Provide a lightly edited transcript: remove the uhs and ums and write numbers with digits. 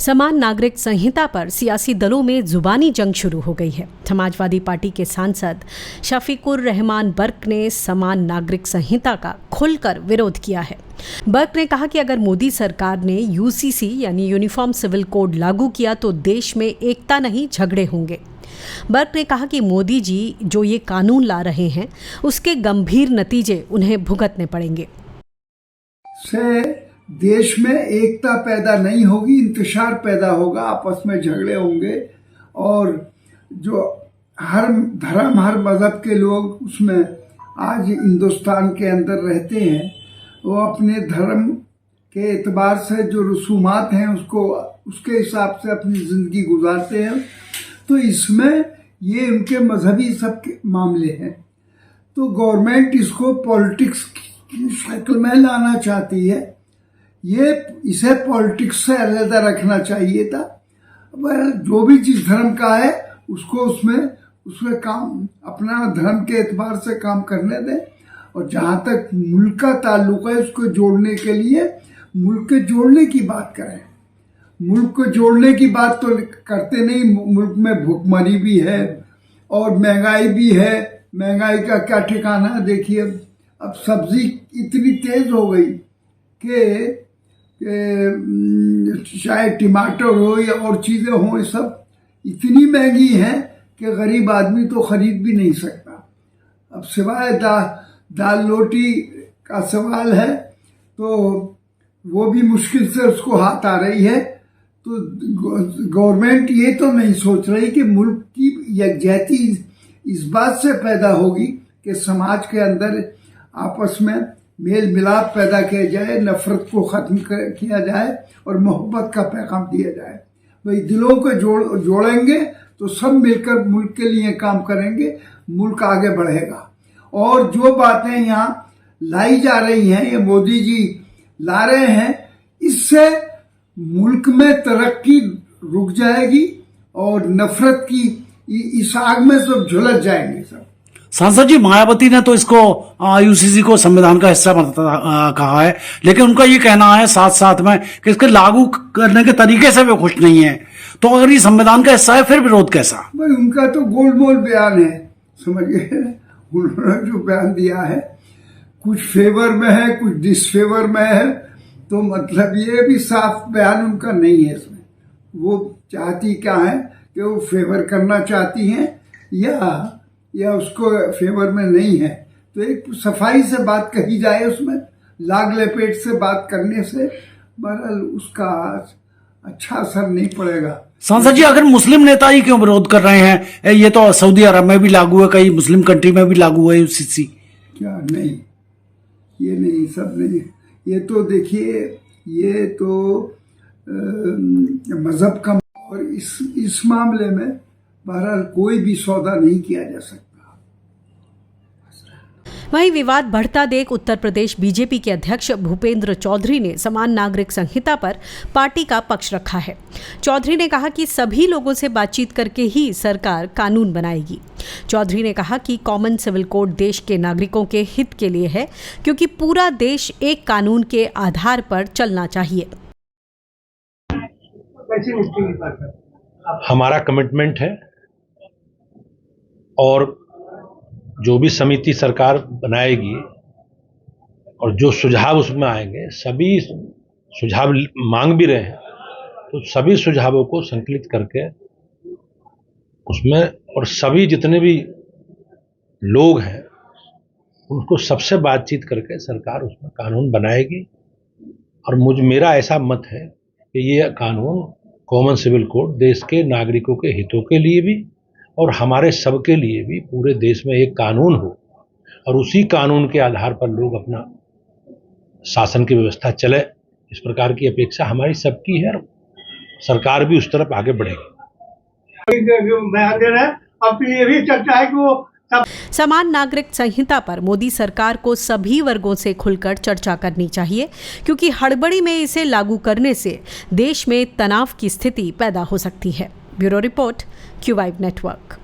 समान नागरिक संहिता पर सियासी दलों में जुबानी जंग शुरू हो गई है। समाजवादी पार्टी के सांसद शफीकुर रहमान बर्क ने समान नागरिक संहिता का खुलकर विरोध किया है। बर्क ने कहा कि अगर मोदी सरकार ने यूसीसी यानी यूनिफॉर्म सिविल कोड लागू किया तो देश में एकता नहीं झगड़े होंगे। बर्क ने कहा कि मोदी जी जो ये कानून ला रहे हैं उसके गंभीर नतीजे उन्हें भुगतने पड़ेंगे। देश में एकता पैदा नहीं होगी, इंतशार पैदा होगा, आपस में झगड़े होंगे और जो हर धर्म हर मजहब के लोग उसमें आज हिंदुस्तान के अंदर रहते हैं वो अपने धर्म के एतबार से जो रसूमात हैं उसको उसके हिसाब से अपनी ज़िंदगी गुजारते हैं। तो इसमें ये उनके मजहबी सब के मामले हैं। तो गवर्नमेंट इसको पॉलिटिक्स की शक्ल में लाना चाहती है। इसे पॉलिटिक्स से अलग रखना चाहिए था। पर जो भी जिस धर्म का है उसको उसमें काम अपना धर्म के एतबार से काम करने दें। और जहाँ तक मुल्क का ताल्लुक है उसको जोड़ने के लिए मुल्क के जोड़ने की बात करें। मुल्क को जोड़ने की बात तो करते नहीं। मुल्क में भुखमरी भी है और महंगाई भी है। महंगाई का क्या ठिकाना है देखिए। अब सब्जी इतनी तेज हो गई कि चाहे टमाटर हो या और चीज़ें हों, सब इतनी महंगी हैं कि गरीब आदमी तो खरीद भी नहीं सकता। अब सिवाय दाल रोटी का सवाल है तो वो भी मुश्किल से उसको हाथ आ रही है। तो गवर्नमेंट ये तो नहीं सोच रही कि मुल्क की यकजहती इस बात से पैदा होगी कि समाज के अंदर आपस में मेल मिलाप पैदा किया जाए, नफरत को ख़त्म किया जाए और मोहब्बत का पैगाम दिया जाए। भाई दिलों को जोड़ेंगे तो सब मिलकर मुल्क के लिए काम करेंगे, मुल्क आगे बढ़ेगा। और जो बातें यहाँ लाई जा रही हैं ये मोदी जी ला रहे हैं, इससे मुल्क में तरक्की रुक जाएगी और नफरत की इस आग में सब झुलस जाएंगे सब। सांसद जी, मायावती ने तो इसको यूसीसी को संविधान का हिस्सा कहा है, लेकिन उनका ये कहना है साथ साथ में कि इसके लागू करने के तरीके से वे खुश नहीं है। तो अगर ये संविधान का हिस्सा है फिर विरोध कैसा? भाई उनका तो गोलमोल बयान है, समझिए। उन्होंने जो बयान दिया है कुछ फेवर में है कुछ डिसफेवर में है। तो मतलब ये भी साफ बयान उनका नहीं है। इसमें वो चाहती क्या है कि वो फेवर करना चाहती हैं या उसको फेवर में नहीं है। तो एक सफाई से बात कही जाए, उसमें लाग लपेट से बात करने से बहरहाल उसका अच्छा असर नहीं पड़ेगा। सांसद जी, अगर मुस्लिम नेता ही क्यों विरोध कर रहे हैं? ये तो सऊदी अरब में भी लागू है, कई मुस्लिम कंट्री में भी लागू है यूसीसी। क्या नहीं, ये नहीं, सब नहीं। ये तो देखिए, ये तो मजहब का और इस मामले में बहरहाल कोई भी सौदा नहीं किया जा सकता। वहीं विवाद बढ़ता देख उत्तर प्रदेश बीजेपी के अध्यक्ष भूपेंद्र चौधरी ने समान नागरिक संहिता पर पार्टी का पक्ष रखा है। चौधरी ने कहा कि सभी लोगों से बातचीत करके ही सरकार कानून बनाएगी। चौधरी ने कहा कि कॉमन सिविल कोड देश के नागरिकों के हित के लिए है, क्योंकि पूरा देश एक कानून के आधार पर चलना चाहिए। हमारा कमिटमेंट है और जो भी समिति सरकार बनाएगी और जो सुझाव उसमें आएंगे, सभी सुझाव मांग भी रहे हैं, तो सभी सुझावों को संकलित करके उसमें और सभी जितने भी लोग हैं उनको सबसे बातचीत करके सरकार उसमें कानून बनाएगी। और मेरा ऐसा मत है कि ये कानून कॉमन सिविल कोड देश के नागरिकों के हितों के लिए भी और हमारे सबके लिए भी पूरे देश में एक कानून हो और उसी कानून के आधार पर लोग अपना शासन की व्यवस्था चले। इस प्रकार की अपेक्षा हमारी सबकी है और सरकार भी उस तरफ आगे बढ़ेगी। अब ये भी चर्चा है कि वो समान नागरिक संहिता पर मोदी सरकार को सभी वर्गों से खुलकर चर्चा करनी चाहिए, क्योंकि हड़बड़ी में इसे लागू करने से देश में तनाव की स्थिति पैदा हो सकती है। Bureau report, Q5 network.